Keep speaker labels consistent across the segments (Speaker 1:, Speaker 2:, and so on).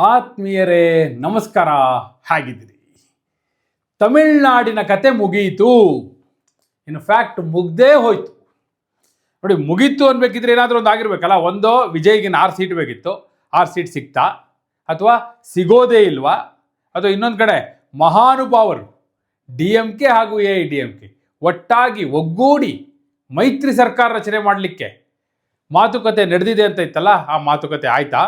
Speaker 1: ಆತ್ಮೀಯರೇ ನಮಸ್ಕಾರ. ಹೇಗಿದ್ದೀರಿ? ತಮಿಳ್ನಾಡಿನ ಕತೆ ಮುಗಿಯಿತು. ಇನ್ಫ್ಯಾಕ್ಟ್ ಮುಗ್ದೇ ಹೋಯ್ತು. ನೋಡಿ, ಮುಗೀತು ಅನ್ಬೇಕಿದ್ರೆ ಏನಾದರೂ ಒಂದು ಆಗಿರ್ಬೇಕಲ್ಲ. ಒಂದು ವಿಜಯ್ಗೆ 6 ಸೀಟ್ ಬೇಕಿತ್ತು, 6 ಸೀಟ್ ಸಿಗ್ತಾ ಅಥವಾ ಸಿಗೋದೇ ಇಲ್ವಾ? ಅಥವಾ ಇನ್ನೊಂದು ಕಡೆ ಮಹಾನುಭಾವರು DMK ಹಾಗೂ AIDMK ಒಟ್ಟಾಗಿ ಒಗ್ಗೂಡಿ ಮೈತ್ರಿ ಸರ್ಕಾರ ರಚನೆ ಮಾಡಲಿಕ್ಕೆ ಮಾತುಕತೆ ನಡೆದಿದೆ ಅಂತ ಇತ್ತಲ್ಲ, ಆ ಮಾತುಕತೆ ಆಯ್ತಾ?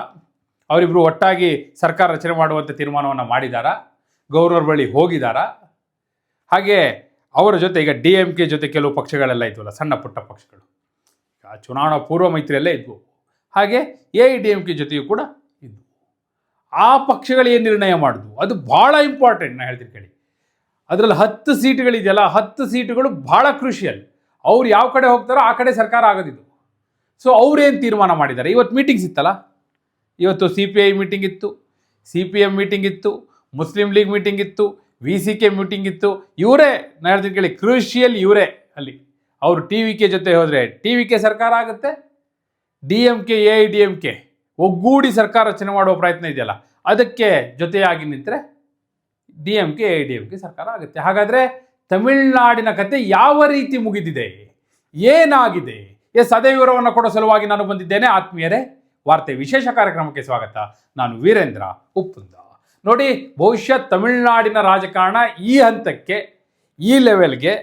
Speaker 1: ಅವರಿಬ್ಬರು ಒಟ್ಟಾಗಿ ಸರ್ಕಾರ ರಚನೆ ಮಾಡುವಂಥ ತೀರ್ಮಾನವನ್ನು ಮಾಡಿದಾರಾ? ಗವರ್ನರ್ ಬಳಿ ಹೋಗಿದ್ದಾರಾ? ಹಾಗೆ ಅವರ ಜೊತೆ ಈಗ DMK ಜೊತೆ ಕೆಲವು ಪಕ್ಷಗಳೆಲ್ಲ ಇದ್ವಲ್ಲ, ಸಣ್ಣ ಪುಟ್ಟ ಪಕ್ಷಗಳು, ಚುನಾವಣಾ ಪೂರ್ವ ಮೈತ್ರಿಯಲ್ಲೇ ಇದ್ವು. ಹಾಗೆ AIDMK ಜೊತೆಯೂ ಕೂಡ ಇದ್ವು. ಆ ಪಕ್ಷಗಳು ಏನು ನಿರ್ಣಯ ಮಾಡಿದ್ವು ಅದು ಭಾಳ ಇಂಪಾರ್ಟೆಂಟ್. ನಾನು ಹೇಳ್ತೀನಿ ಕೇಳಿ. ಅದರಲ್ಲಿ 10 ಸೀಟುಗಳಿದೆಯಲ್ಲ, 10 ಸೀಟುಗಳು ಭಾಳ ಕ್ರೂಷಿಯಲ್. ಅವ್ರು ಯಾವ ಕಡೆ ಹೋಗ್ತಾರೋ ಆ ಕಡೆ ಸರ್ಕಾರ ಆಗೋದಿದ್ದು. ಸೊ ಅವ್ರೇನು ತೀರ್ಮಾನ ಮಾಡಿದ್ದಾರೆ? ಇವತ್ತು ಮೀಟಿಂಗ್ಸ್ ಇತ್ತಲ್ಲ, ಇವತ್ತು CPI ಮೀಟಿಂಗ್ ಇತ್ತು, CPM ಮೀಟಿಂಗ್ ಇತ್ತು, ಮುಸ್ಲಿಂ ಲೀಗ್ ಮೀಟಿಂಗ್ ಇತ್ತು, VCK ಮೀಟಿಂಗ್ ಇತ್ತು. ಇವರೇ ನಾನು ಹೇಳ್ತೀನಿ ಕೇಳಿ, ಕ್ರೂಷಿಯಲ್ ಇವರೇ. ಅಲ್ಲಿ ಅವರು TVK ಜೊತೆ ಹೋದರೆ TVK ಸರ್ಕಾರ ಆಗುತ್ತೆ, DMK AIDMK ಒಗ್ಗೂಡಿ ಸರ್ಕಾರ ರಚನೆ ಮಾಡುವ ಪ್ರಯತ್ನ ಇದೆಯಲ್ಲ, ಅದಕ್ಕೆ ಜೊತೆಯಾಗಿ ನಿಂತರೆ DMK AIDMK ಸರ್ಕಾರ ಆಗುತ್ತೆ. ಹಾಗಾದರೆ ತಮಿಳುನಾಡಿನ ಕತೆ ಯಾವ ರೀತಿ ಮುಗಿದಿದೆ, ಏನಾಗಿದೆ? ಅದೇ ವಿವರವನ್ನು ಕೊಡೋ ಸಲುವಾಗಿ ನಾನು ಬಂದಿದ್ದೇನೆ. ಆತ್ಮೀಯರೇ, ವಾರ್ತೆ ವಿಶೇಷ ಕಾರ್ಯಕ್ರಮಕ್ಕೆ ಸ್ವಾಗತ. ನಾನು ವೀರೇಂದ್ರ ಉಪ್ಪುಂದ. ನೋಡಿ, ಬಹುಶಃ ತಮಿಳುನಾಡಿನ ರಾಜಕಾರಣ ಈ ಹಂತಕ್ಕೆ, ಈ ಲೆವೆಲ್ಗೆ,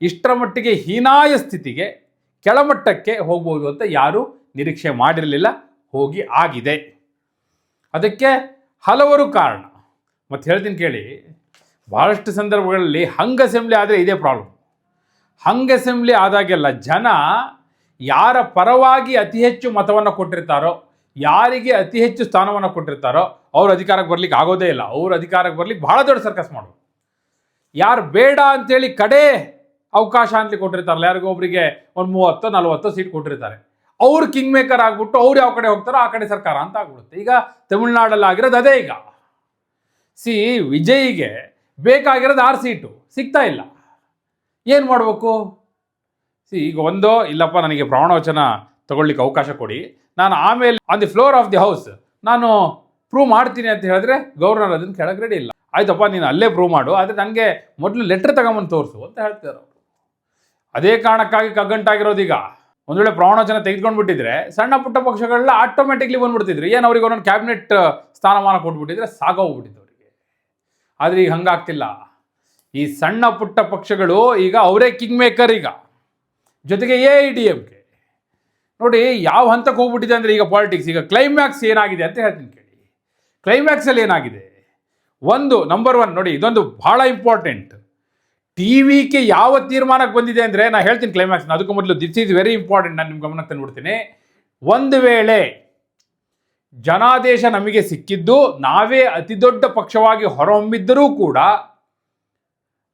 Speaker 1: ಇಷ್ಟರ ಮಟ್ಟಿಗೆ ಹೀನಾಯ ಸ್ಥಿತಿಗೆ, ಕೆಳಮಟ್ಟಕ್ಕೆ ಹೋಗ್ಬೋದು ಅಂತ ಯಾರೂ ನಿರೀಕ್ಷೆ ಮಾಡಿರಲಿಲ್ಲ. ಹೋಗಿ ಆಗಿದೆ. ಅದಕ್ಕೆ ಹಲವರು ಕಾರಣ. ಮತ್ತು ಹೇಳ್ತೀನಿ ಕೇಳಿ, ಭಾಳಷ್ಟು ಸಂದರ್ಭಗಳಲ್ಲಿ ಹಂಗ್ ಅಸೆಂಬ್ಲಿ ಆದರೆ ಇದೇ ಪ್ರಾಬ್ಲಮ್. ಹಂಗ್ ಅಸೆಂಬ್ಲಿ ಆದಾಗೆಲ್ಲ ಜನ ಯಾರ ಪರವಾಗಿ ಅತಿ ಹೆಚ್ಚು ಮತವನ್ನು ಕೊಟ್ಟಿರ್ತಾರೋ, ಯಾರಿಗೆ ಅತಿ ಹೆಚ್ಚು ಸ್ಥಾನವನ್ನು ಕೊಟ್ಟಿರ್ತಾರೋ ಅವ್ರು ಅಧಿಕಾರಕ್ಕೆ ಬರ್ಲಿಕ್ಕೆ ಆಗೋದೇ ಇಲ್ಲ. ಅವ್ರು ಅಧಿಕಾರಕ್ಕೆ ಬರ್ಲಿಕ್ಕೆ ಭಾಳ ದೊಡ್ಡ ಸರ್ಕಸ್ ಮಾಡೋದು. ಯಾರು ಬೇಡ ಅಂತೇಳಿ ಕಡೆ ಅವಕಾಶ ಅಂತಲಿ ಕೊಟ್ಟಿರ್ತಾರಲ್ಲ, ಯಾರಿಗೊಬ್ಬರಿಗೆ ಒಂದು 30-40 ಸೀಟ್ ಕೊಟ್ಟಿರ್ತಾರೆ, ಅವ್ರು ಕಿಂಗ್ ಮೇಕರ್ ಆಗಿಬಿಟ್ಟು ಅವ್ರು ಯಾವ ಕಡೆ ಹೋಗ್ತಾರೋ ಆ ಕಡೆ ಸರ್ಕಾರ ಅಂತ ಆಗ್ಬಿಡುತ್ತೆ. ಈಗ ತಮಿಳ್ನಾಡಲ್ಲಿ ಆಗಿರೋದು ಅದೇ. ಈಗ ವಿಜಯ್ಗೆ ಬೇಕಾಗಿರೋದು 6 ಸೀಟು ಸಿಗ್ತಾ ಇಲ್ಲ. ಏನು ಮಾಡಬೇಕು? ಈಗ ಒಂದು, ಇಲ್ಲಪ್ಪ ನನಗೆ ಪ್ರಮಾಣವಚನ ತಗೊಳ್ಳಿಕ್ಕೆ ಅವಕಾಶ ಕೊಡಿ, ನಾನು ಆಮೇಲೆ on the floor of the house ನಾನು ಪ್ರೂವ್ ಮಾಡ್ತೀನಿ ಅಂತ ಹೇಳಿದ್ರೆ ಗವರ್ನರ್ ಅದನ್ನು ಕೆಳಗೆ ರೆಡಿ ಇಲ್ಲ. ಆಯ್ತಪ್ಪ, ನೀನು ಅಲ್ಲೇ ಪ್ರೂವ್ ಮಾಡು, ಆದರೆ ನನಗೆ ಮೊದಲು ಲೆಟ್ರ್ ತಗೊಂಬಂದು ತೋರಿಸು ಅಂತ ಹೇಳ್ತಾರೆ ಅವರು. ಅದೇ ಕಾರಣಕ್ಕಾಗಿ ಕಗ್ಗಂಟಾಗಿರೋದು. ಈಗ ಒಂದು ವೇಳೆ ಪ್ರಮಾಣವಚನ ತೆಗೆದುಕೊಂಡು ಬಿಟ್ಟಿದ್ರೆ ಸಣ್ಣ ಪುಟ್ಟ ಪಕ್ಷಗಳೆಲ್ಲ ಆಟೋಮೆಟಿಕ್ಲಿ ಬಂದ್ಬಿಡ್ತಿದ್ರು. ಏನು ಅವ್ರಿಗೆ ಒಂದೊಂದು ಕ್ಯಾಬಿನೆಟ್ ಸ್ಥಾನಮಾನ ಕೊಟ್ಬಿಟ್ಟಿದ್ರೆ ಸಾಗೋಗ್ಬಿಟ್ಟಿದ್ದು ಅವರಿಗೆ. ಆದರೆ ಈಗ ಹಂಗಾಗ್ತಿಲ್ಲ. ಈ ಸಣ್ಣ ಪುಟ್ಟ ಪಕ್ಷಗಳು ಈಗ ಅವರೇ ಕಿಂಗ್ ಮೇಕರ್. ಈಗ ಜೊತೆಗೆ AIDMK ನೋಡಿ ಯಾವ ಹಂತಕ್ಕೆ ಹೋಗ್ಬಿಟ್ಟಿದೆ ಅಂದರೆ ಈಗ ಪಾಲಿಟಿಕ್ಸ್. ಈಗ ಕ್ಲೈಮ್ಯಾಕ್ಸ್ ಏನಾಗಿದೆ ಅಂತ ಹೇಳ್ತೀನಿ ಕೇಳಿ. ಕ್ಲೈಮ್ಯಾಕ್ಸಲ್ಲಿ ಏನಾಗಿದೆ? ನಂಬರ್ 1 ನೋಡಿ, ಇದೊಂದು ಭಾಳ ಇಂಪಾರ್ಟೆಂಟ್. TVK ಯಾವ ತೀರ್ಮಾನಕ್ಕೆ ಬಂದಿದೆ ಅಂದರೆ, ನಾನು ಹೇಳ್ತೀನಿ ಕ್ಲೈಮ್ಯಾಕ್ಸ್. ಅದಕ್ಕೂ ಮೊದಲು ದಿಸ್ ಈಸ್ ವೆರಿ ಇಂಪಾರ್ಟೆಂಟ್, ನಾನು ನಿಮ್ಮ ಗಮನಕ್ಕೆ ತಂದುಬಿಡ್ತೀನಿ. ಒಂದು ವೇಳೆ ಜನಾದೇಶ ನಮಗೆ ಸಿಕ್ಕಿದ್ದು, ನಾವೇ ಅತಿ ದೊಡ್ಡ ಪಕ್ಷವಾಗಿ ಹೊರಹೊಮ್ಮಿದ್ದರೂ ಕೂಡ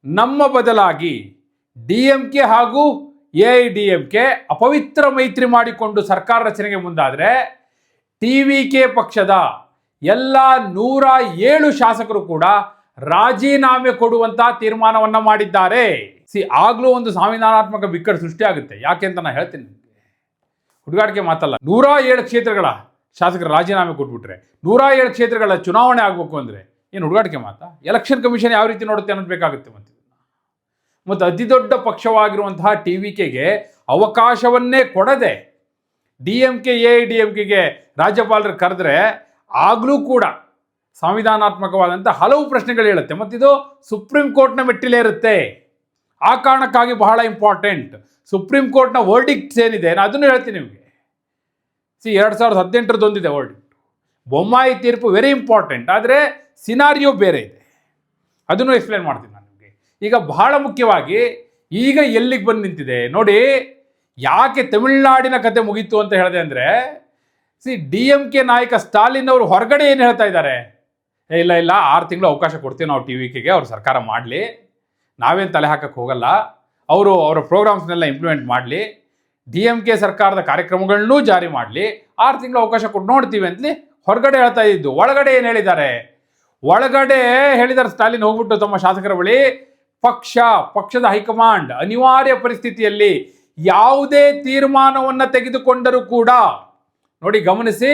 Speaker 1: ನಮ್ಮ ಬದಲಾಗಿ DMK ಹಾಗೂ AIDMK ಅಪವಿತ್ರ ಮೈತ್ರಿ ಮಾಡಿಕೊಂಡು ಸರ್ಕಾರ ರಚನೆಗೆ ಮುಂದಾದರೆ TVK ಪಕ್ಷದ ಎಲ್ಲ 107 ಶಾಸಕರು ಕೂಡ ರಾಜೀನಾಮೆ ಕೊಡುವಂತಹ ತೀರ್ಮಾನವನ್ನ ಮಾಡಿದ್ದಾರೆ. ಆಗ್ಲೂ ಒಂದು ಸಂವಿಧಾನಾತ್ಮಕ ಬಿಕ್ಕಟ್ಟು ಸೃಷ್ಟಿಯಾಗುತ್ತೆ. ಯಾಕೆ ಅಂತ ನಾನು ಹೇಳ್ತೀನಿ. ಹುಡುಗಾಟಿಕೆ ಮಾತಲ್ಲ. 107 ಕ್ಷೇತ್ರಗಳ ಶಾಸಕರು ರಾಜೀನಾಮೆ ಕೊಟ್ಬಿಟ್ರೆ 107 ಕ್ಷೇತ್ರಗಳ ಚುನಾವಣೆ ಆಗಬೇಕು ಅಂದರೆ ಏನು ಹುಡುಗಾಟಿಕೆ ಮಾತಾ? ಎಲೆಕ್ಷನ್ ಕಮಿಷನ್ ಯಾವ ರೀತಿ ನೋಡುತ್ತೆ ಅನ್ನೋದು ಬೇಕಾಗುತ್ತೆ. ಮತ್ತು ಅತಿ ದೊಡ್ಡ ಪಕ್ಷವಾಗಿರುವಂತಹ TVKಗೆ ಅವಕಾಶವನ್ನೇ ಕೊಡದೆ DMK AIDMKಗೆ ರಾಜ್ಯಪಾಲರು ಕರೆದ್ರೆ ಆಗಲೂ ಕೂಡ ಸಂವಿಧಾನಾತ್ಮಕವಾದಂಥ ಹಲವು ಪ್ರಶ್ನೆಗಳು ಹೇಳುತ್ತೆ. ಮತ್ತಿದು ಸುಪ್ರೀಂ ಕೋರ್ಟ್ನ ಮೆಟ್ಟಿಲೇ ಇರುತ್ತೆ. ಆ ಕಾರಣಕ್ಕಾಗಿ ಬಹಳ ಇಂಪಾರ್ಟೆಂಟ್ ಸುಪ್ರೀಂ ಕೋರ್ಟ್ನ ವರ್ಡಿಕ್ಟ್ಸ್ ಏನಿದೆ, ನಾನು ಅದನ್ನು ಹೇಳ್ತೀನಿ ನಿಮಗೆ. 2018 ವರ್ಡಿಕ್ಟ್. ಬೊಮ್ಮಾಯಿ ತೀರ್ಪು ವೆರಿ ಇಂಪಾರ್ಟೆಂಟ್, ಆದರೆ ಸಿನಾರಿಯೋ ಬೇರೆ ಇದೆ. ಅದನ್ನು ಎಕ್ಸ್ಪ್ಲೇನ್ ಮಾಡ್ತೀನಿ ನಾನು ನಿಮಗೆ. ಈಗ ಬಹಳ ಮುಖ್ಯವಾಗಿ ಈಗ ಎಲ್ಲಿಗೆ ಬಂದು ನಿಂತಿದೆ ನೋಡಿ. ಯಾಕೆ ತಮಿಳುನಾಡಿನ ಕತೆ ಮುಗೀತು ಅಂತ ಹೇಳಿದೆ ಅಂದರೆ, DMK ನಾಯಕ ಸ್ಟಾಲಿನ್ ಅವರು ಹೊರಗಡೆ ಏನು ಹೇಳ್ತಾ ಇದ್ದಾರೆ? ಇಲ್ಲ 6 ತಿಂಗಳು ಅವಕಾಶ ಕೊಡ್ತೀವಿ ನಾವು TVKಗೆ, ಅವ್ರ ಸರ್ಕಾರ ಮಾಡಲಿ, ನಾವೇನು ತಲೆ ಹಾಕಕ್ಕೆ ಹೋಗಲ್ಲ, ಅವರ ಪ್ರೋಗ್ರಾಮ್ಸ್ನೆಲ್ಲ ಇಂಪ್ಲಿಮೆಂಟ್ ಮಾಡಲಿ, DMK ಸರ್ಕಾರದ ಕಾರ್ಯಕ್ರಮಗಳನ್ನೂ ಜಾರಿ ಮಾಡಲಿ, 6 ತಿಂಗಳು ಅವಕಾಶ ಕೊಟ್ಟು ನೋಡ್ತೀವಿ ಅಂತಲಿ ಹೊರಗಡೆ ಹೇಳ್ತಾ ಇದ್ದು. ಒಳಗಡೆ ಏನು ಹೇಳಿದ್ದಾರೆ? ಒಳಗಡೆ ಹೇಳಿದ್ದಾರೆ ಸ್ಟಾಲಿನ್ ಹೋಗ್ಬಿಟ್ಟು ತಮ್ಮ ಶಾಸಕರ ಬಳಿ, ಪಕ್ಷದ ಹೈಕಮಾಂಡ್ ಅನಿವಾರ್ಯ ಪರಿಸ್ಥಿತಿಯಲ್ಲಿ ಯಾವುದೇ ತೀರ್ಮಾನವನ್ನು ತೆಗೆದುಕೊಂಡರೂ ಕೂಡ, ನೋಡಿ ಗಮನಿಸಿ,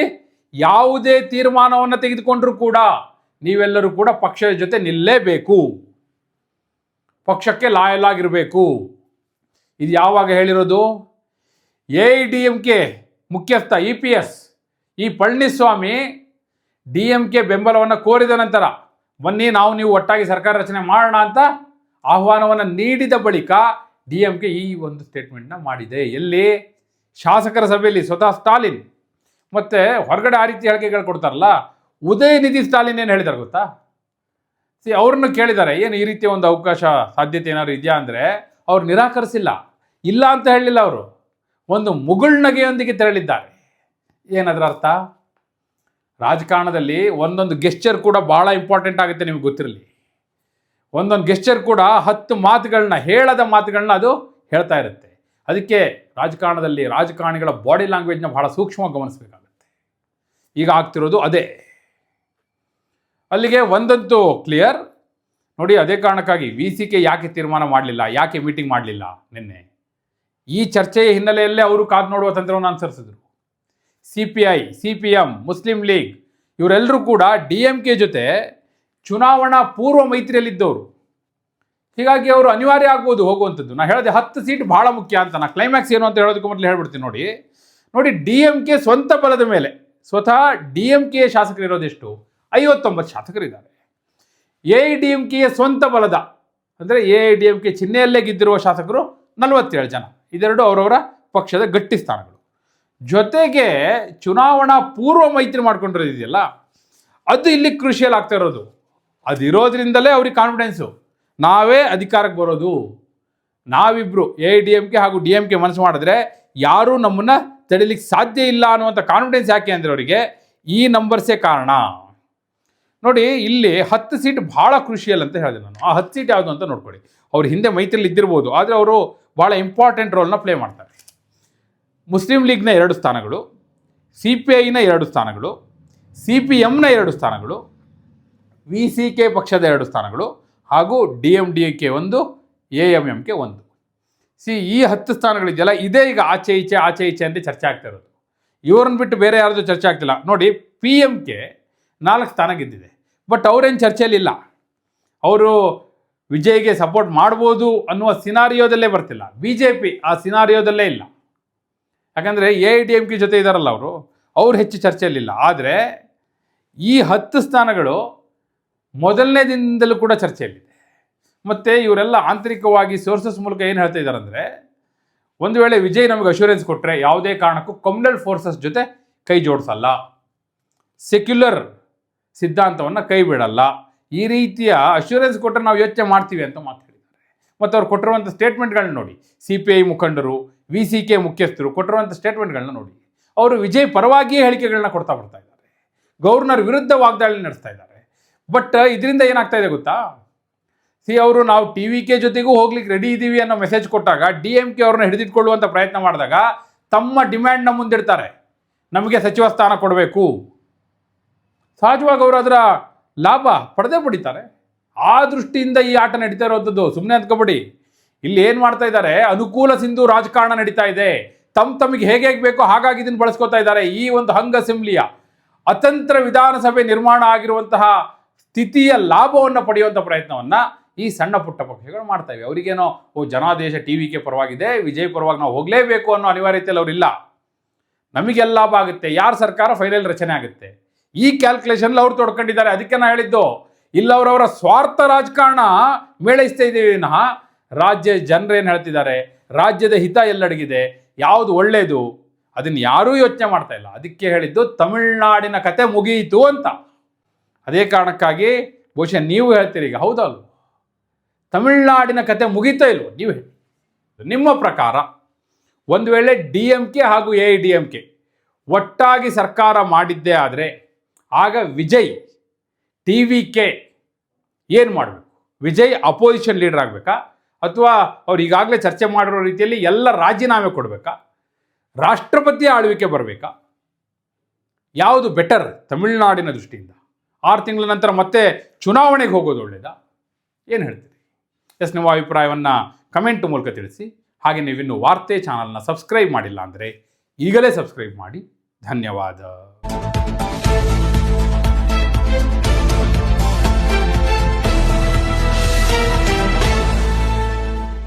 Speaker 1: ಯಾವುದೇ ತೀರ್ಮಾನವನ್ನು ತೆಗೆದುಕೊಂಡ್ರೂ ಕೂಡ ನೀವೆಲ್ಲರೂ ಕೂಡ ಪಕ್ಷದ ಜೊತೆ ನಿಲ್ಲೇಬೇಕು, ಪಕ್ಷಕ್ಕೆ ಲಾಯಲ್ ಆಗಿರಬೇಕು. ಇದು ಯಾವಾಗ ಹೇಳಿರೋದು? AIDMK ಮುಖ್ಯಸ್ಥ EPS ಈ ಪಳನಿಸ್ವಾಮಿ DMK ಬೆಂಬಲವನ್ನು ಕೋರಿದ ನಂತರ ಬನ್ನಿ ನೀವು ಒಟ್ಟಾಗಿ ಸರ್ಕಾರ ರಚನೆ ಮಾಡೋಣ ಅಂತ ಆಹ್ವಾನವನ್ನು ನೀಡಿದ ಬಳಿಕ DMK ಈ ಒಂದು ಸ್ಟೇಟ್ಮೆಂಟ್ನ ಮಾಡಿದೆ. ಎಲ್ಲಿ? ಶಾಸಕರ ಸಭೆಯಲ್ಲಿ ಸ್ವತಃ ಸ್ಟಾಲಿನ್. ಮತ್ತು ಹೊರಗಡೆ ಆ ರೀತಿ ಹೇಳಿಕೆಗಳು ಕೊಡ್ತಾರಲ್ಲ, ಉದಯನಿಧಿ ಸ್ಟಾಲಿನ್ ಏನು ಹೇಳಿದ್ದಾರೆ ಗೊತ್ತಾ? ಅವ್ರನ್ನ ಕೇಳಿದ್ದಾರೆ, ಏನು ಈ ರೀತಿಯ ಒಂದು ಅವಕಾಶ ಸಾಧ್ಯತೆ ಏನಾದ್ರು ಇದೆಯಾ ಅಂದರೆ ಅವ್ರು ನಿರಾಕರಿಸಿಲ್ಲ, ಇಲ್ಲ ಅಂತ ಹೇಳಲಿಲ್ಲ. ಅವರು ಒಂದು ಮುಗುಳ್ನಗೆಯೊಂದಿಗೆ ತೆರಳಿದ್ದಾರೆ. ಏನದರ ಅರ್ಥ? ರಾಜಕಾರಣದಲ್ಲಿ ಒಂದೊಂದು ಗೆಸ್ಚರ್ ಕೂಡ ಬಹಳ ಇಂಪಾರ್ಟೆಂಟ್ ಆಗುತ್ತೆ, ನಿಮ್ಗೆ ಗೊತ್ತಿರಲಿ. ಒಂದೊಂದು ಗೆಸ್ಚರ್ ಕೂಡ 10 ಮಾತುಗಳನ್ನ, ಹೇಳದ ಮಾತುಗಳನ್ನ ಅದು ಹೇಳ್ತಾ ಇರುತ್ತೆ. ಅದಕ್ಕೆ ರಾಜಕಾರಣದಲ್ಲಿ ರಾಜಕಾರಣಿಗಳ ಬಾಡಿ ಲ್ಯಾಂಗ್ವೇಜ್ನ ಬಹಳ ಸೂಕ್ಷ್ಮವಾಗಿ ಗಮನಿಸಬೇಕಾಗುತ್ತೆ. ಈಗ ಆಗ್ತಿರೋದು ಅದೇ. ಅಲ್ಲಿಗೆ ಒಂದಂತೂ ಕ್ಲಿಯರ್ ನೋಡಿ. ಅದೇ ಕಾರಣಕ್ಕಾಗಿ VCK ಯಾಕೆ ತೀರ್ಮಾನ ಮಾಡಲಿಲ್ಲ, ಯಾಕೆ ಮೀಟಿಂಗ್ ಮಾಡಲಿಲ್ಲ ನಿನ್ನೆ, ಈ ಚರ್ಚೆಯ ಹಿನ್ನೆಲೆಯಲ್ಲೇ ಅವರು ಕಾದು ನೋಡುವ ತಂತ್ರವನ್ನು ಅನುಸರಿಸಿದ್ರು. CPI, CPM, ಮುಸ್ಲಿಂ ಲೀಗ್ ಇವರೆಲ್ಲರೂ ಕೂಡ DMK ಜೊತೆ ಚುನಾವಣಾ ಪೂರ್ವ ಮೈತ್ರಿಯಲ್ಲಿದ್ದವರು. ಹೀಗಾಗಿ ಅವರು ಅನಿವಾರ್ಯ ಆಗ್ಬೋದು ಹೋಗುವಂಥದ್ದು. ನಾನು ಹೇಳಿದೆ 10 ಸೀಟ್ ಬಹಳ ಮುಖ್ಯ ಅಂತ. ನಾನು ಕ್ಲೈಮ್ಯಾಕ್ಸ್ ಏನು ಅಂತ ಹೇಳೋದಕ್ಕೂ ಮೊದಲು ಹೇಳ್ಬಿಡ್ತೀನಿ. ನೋಡಿ DMK ಸ್ವಂತ ಬಲದ ಮೇಲೆ ಸ್ವತಃ DMK ಶಾಸಕರು ಇರೋದೆಷ್ಟು? 59 ಶಾಸಕರಿದ್ದಾರೆ. AIDMK ಸ್ವಂತ ಬಲದ ಅಂದರೆ AIDMK ಚಿಹ್ನೆಯಲ್ಲೇ ಗೆದ್ದಿರುವ ಶಾಸಕರು 47 ಜನ. ಇದೆರಡು ಅವರವರ ಪಕ್ಷದ ಗಟ್ಟಿ ಸ್ಥಾನಗಳು. ಜೊತೆಗೆ ಚುನಾವಣಾ ಪೂರ್ವ ಮೈತ್ರಿ ಮಾಡ್ಕೊಂಡಿರೋದಿದೆಯಲ್ಲ, ಅದು ಇಲ್ಲಿ ಕ್ರೂಷಿಯಲ್ ಆಗ್ತಾ ಇರೋದು. ಅದಿರೋದ್ರಿಂದಲೇ ಅವ್ರಿಗೆ ಕಾನ್ಫಿಡೆನ್ಸು, ನಾವೇ ಅಧಿಕಾರಕ್ಕೆ ಬರೋದು, ನಾವಿಬ್ಬರು AIDMK ಹಾಗೂ DMK ಮನಸ್ಸು ಮಾಡಿದ್ರೆ ಯಾರೂ ನಮ್ಮನ್ನು ತಡಿಲಿಕ್ಕೆ ಸಾಧ್ಯ ಇಲ್ಲ ಅನ್ನುವಂಥ ಕಾನ್ಫಿಡೆನ್ಸ್. ಯಾಕೆ ಅಂದರೆ ಅವರಿಗೆ ಈ ನಂಬರ್ಸೇ ಕಾರಣ. ನೋಡಿ, ಇಲ್ಲಿ 10 ಸೀಟ್ ಭಾಳ ಕ್ರೂಷಿಯಲ್ ಅಂತ ಹೇಳಿದೆ ನಾನು. ಆ 10 ಸೀಟ್ ಯಾವುದು ಅಂತ ನೋಡ್ಕೊಳ್ಳಿ. ಅವ್ರು ಹಿಂದೆ ಮೈತ್ರಿಯಲ್ಲಿ ಇದ್ದಿರ್ಬೋದು, ಆದರೆ ಅವರು ಭಾಳ ಇಂಪಾರ್ಟೆಂಟ್ ರೋಲ್ನ ಪ್ಲೇ ಮಾಡ್ತಾರೆ. ಮುಸ್ಲಿಂ ಲೀಗ್ನ 2 ಸ್ಥಾನಗಳು, CPIನ 2 ಸ್ಥಾನಗಳು, CPMನ 2 ಸ್ಥಾನಗಳು, VCK ಪಕ್ಷದ 2 ಸ್ಥಾನಗಳು ಹಾಗೂ DMDK 1, AMMK 1. ಈ 10 ಸ್ಥಾನಗಳಿದೆಯಲ್ಲ, ಇದೇ ಈಗ ಆಚೆ ಈಚೆ ಅಂತ ಚರ್ಚೆ ಆಗ್ತಾ ಇರೋದು. ಇವ್ರನ್ನ ಬಿಟ್ಟು ಬೇರೆ ಯಾರ್ದು ಚರ್ಚೆ ಆಗ್ತಿಲ್ಲ. ನೋಡಿ, PMK 4 ಸ್ಥಾನ ಗೆದ್ದಿದೆ, ಬಟ್ ಅವರೇನು ಚರ್ಚೆಯಲ್ಲಿ ಇಲ್ಲ. ಅವರು ವಿಜಯ್ಗೆ ಸಪೋರ್ಟ್ ಮಾಡ್ಬೋದು ಅನ್ನುವ ಸಿನಾರಿಯೋದಲ್ಲೇ ಬರ್ತಿಲ್ಲ. BJP ಆ ಸಿನಾರಿಯೋದಲ್ಲೇ ಇಲ್ಲ. ಯಾಕಂದರೆ AIDMK ಜೊತೆ ಇದ್ದಾರಲ್ಲ ಅವ್ರು ಹೆಚ್ಚು ಚರ್ಚೆಯಲ್ಲಿಲ್ಲ. ಆದರೆ ಈ 10 ಸ್ಥಾನಗಳು ಮೊದಲನೇ ದಿನದಲ್ಲೂ ಕೂಡ ಚರ್ಚೆಯಲ್ಲಿದೆ. ಮತ್ತು ಇವರೆಲ್ಲ ಆಂತರಿಕವಾಗಿ ಸೋರ್ಸಸ್ ಮೂಲಕ ಏನು ಹೇಳ್ತಾ ಇದ್ದಾರೆ ಅಂದರೆ, ಒಂದು ವೇಳೆ ವಿಜಯ್ ನಮಗೆ ಅಶ್ಯೂರೆನ್ಸ್ ಕೊಟ್ಟರೆ ಯಾವುದೇ ಕಾರಣಕ್ಕೂ ಕಮ್ಯುನಲ್ ಫೋರ್ಸಸ್ ಜೊತೆ ಕೈ ಜೋಡಿಸಲ್ಲ, ಸೆಕ್ಯುಲರ್ ಸಿದ್ಧಾಂತವನ್ನು ಕೈ ಬಿಡಲ್ಲ, ಈ ರೀತಿಯ ಅಶ್ಯೂರೆನ್ಸ್ ಕೊಟ್ಟರೆ ನಾವು ಯೋಚನೆ ಮಾಡ್ತೀವಿ ಅಂತ ಮಾತು ಹೇಳಿದ್ದಾರೆ. ಮತ್ತು ಅವ್ರು ಕೊಟ್ಟಿರುವಂಥ ಸ್ಟೇಟ್ಮೆಂಟ್ಗಳನ್ನ ನೋಡಿ, CPI ಮುಖಂಡರು, VCK ಮುಖ್ಯಸ್ಥರು ಕೊಟ್ಟಿರುವಂಥ ಸ್ಟೇಟ್ಮೆಂಟ್ಗಳನ್ನ ನೋಡಿ, ಅವರು ವಿಜಯ್ ಪರವಾಗಿಯೇ ಹೇಳಿಕೆಗಳನ್ನ ಕೊಡ್ತಾ ಬರ್ತಾ ಇದ್ದಾರೆ, ಗವರ್ನರ್ ವಿರುದ್ಧ ವಾಗ್ದಾಳಿ ನಡೆಸ್ತಾ ಇದ್ದಾರೆ. ಬಟ್ ಇದರಿಂದ ಏನಾಗ್ತಾ ಇದೆ ಗೊತ್ತಾ? ಅವರು ನಾವು TVK ಜೊತೆಗೂ ಹೋಗ್ಲಿಕ್ಕೆ ರೆಡಿ ಇದ್ದೀವಿ ಅನ್ನೋ ಮೆಸೇಜ್ ಕೊಟ್ಟಾಗ DMK ಅವ್ರನ್ನ ಹಿಡಿದಿಟ್ಕೊಳ್ಳುವಂಥ ಪ್ರಯತ್ನ ಮಾಡಿದಾಗ ತಮ್ಮ ಡಿಮ್ಯಾಂಡ್ನ ಮುಂದಿಡ್ತಾರೆ, ನಮಗೆ ಸಚಿವ ಸ್ಥಾನ ಕೊಡಬೇಕು. ಸಹಜವಾಗಿ ಅವರು ಅದರ ಲಾಭ ಪಡೆದೇ ಪಡಿತಾರೆ. ಆ ದೃಷ್ಟಿಯಿಂದ ಈ ಆಟ ನಡೀತಾ ಇರೋವಂಥದ್ದು. ಸುಮ್ಮನೆ ಅಂದ್ಕೊಬೇಡಿ. ಇಲ್ಲಿ ಏನು ಮಾಡ್ತಾ ಇದ್ದಾರೆ, ಅನುಕೂಲ ಸಿಂಧು ರಾಜಕಾರಣ ನಡೀತಾ ಇದೆ. ತಮಗೆ ಹೇಗೆ ಬೇಕೋ ಹಾಗಾಗಿ ಇದನ್ನು ಬಳಸ್ಕೊತಾ ಇದ್ದಾರೆ. ಈ ಒಂದು ಹಂಗ್ ಅಸೆಂಬ್ಲಿಯ ಅತಂತ್ರ ವಿಧಾನಸಭೆ ನಿರ್ಮಾಣ ಆಗಿರುವಂತಹ ಸ್ಥಿತಿಯ ಲಾಭವನ್ನು ಪಡೆಯುವಂಥ ಪ್ರಯತ್ನವನ್ನು ಈ ಸಣ್ಣ ಪುಟ್ಟ ಪಕ್ಷಗಳು ಮಾಡ್ತಾ ಇವೆ. ಅವರಿಗೇನೋ ಜನಾದೇಶ TVK ಪರವಾಗಿದೆ, ವಿಜಯ್ ಪರವಾಗಿ ನಾವು ಹೋಗಲೇಬೇಕು ಅನ್ನೋ ಅನಿವಾರ್ಯತೆಯಲ್ಲಿ ಅವರಿಲ್ಲ. ನಮಗೆಲ್ಲ ಲಾಭ ಆಗುತ್ತೆ, ಯಾರ ಸರ್ಕಾರ ಫೈನಲ್ ರಚನೆ ಆಗುತ್ತೆ, ಈ ಕ್ಯಾಲ್ಕುಲೇಷನ್ ಅವ್ರು ತೊಡ್ಕೊಂಡಿದ್ದಾರೆ. ಅದಕ್ಕೆ ನಾನು ಹೇಳಿದ್ದು, ಇಲ್ಲ ಅವರವರ ಸ್ವಾರ್ಥ ರಾಜಕಾರಣ ಮೇಳೈಸ್ತಾ ಇದ್ದೀವಿ ವಿನಃ ರಾಜ್ಯ ಜನರೇನು ಹೇಳ್ತಿದ್ದಾರೆ, ರಾಜ್ಯದ ಹಿತ ಎಲ್ಲಡಗಿದೆ, ಯಾವುದು ಒಳ್ಳೆಯದು ಅದನ್ನು ಯಾರೂ ಯೋಚನೆ ಮಾಡ್ತಾ ಇಲ್ಲ. ಅದಕ್ಕೆ ಹೇಳಿದ್ದು ತಮಿಳುನಾಡಿನ ಕತೆ ಮುಗಿಯಿತು ಅಂತ. ಅದೇ ಕಾರಣಕ್ಕಾಗಿ ಬಹುಶಃ ನೀವು ಹೇಳ್ತೀರಿ ಈಗ, ಹೌದಲ್ವ, ತಮಿಳುನಾಡಿನ ಕತೆ ಮುಗಿತಾ ಇಲ್ವೋ ನೀವು ಹೇಳಿ. ನಿಮ್ಮ ಪ್ರಕಾರ ಒಂದು ವೇಳೆ DMK ಹಾಗೂ AIDMK ಒಟ್ಟಾಗಿ ಸರ್ಕಾರ ಮಾಡಿದ್ದೇ ಆದರೆ ಆಗ ವಿಜಯ್ TVK ಏನು ಮಾಡಬೇಕು? ವಿಜಯ್ ಅಪೋಸಿಷನ್ ಲೀಡರ್ ಆಗಬೇಕಾ, ಅಥವಾ ಅವ್ರು ಈಗಾಗಲೇ ಚರ್ಚೆ ಮಾಡಿರೋ ರೀತಿಯಲ್ಲಿ ಎಲ್ಲ ರಾಜೀನಾಮೆ ಕೊಡಬೇಕಾ, ರಾಷ್ಟ್ರಪತಿ ಆಳ್ವಿಕೆ ಬರಬೇಕಾ? ಯಾವುದು ಬೆಟರ್ ತಮಿಳುನಾಡಿನ ದೃಷ್ಟಿಯಿಂದ? 6 ತಿಂಗಳ ನಂತರ ಮತ್ತೆ ಚುನಾವಣೆಗೆ ಹೋಗೋದು ಒಳ್ಳೆಯದಾ? ಏನು ಹೇಳ್ತೀರಿ? ನಿಮ್ಮ ಅಭಿಪ್ರಾಯವನ್ನು ಕಮೆಂಟ್ ಮೂಲಕ ತಿಳಿಸಿ. ಹಾಗೆ ನೀವಿನ್ನೂ ವಾರ್ತೆ ಚಾನಲ್ನ ಸಬ್ಸ್ಕ್ರೈಬ್ ಮಾಡಿಲ್ಲ ಅಂದರೆ ಈಗಲೇ ಸಬ್ಸ್ಕ್ರೈಬ್ ಮಾಡಿ. ಧನ್ಯವಾದ.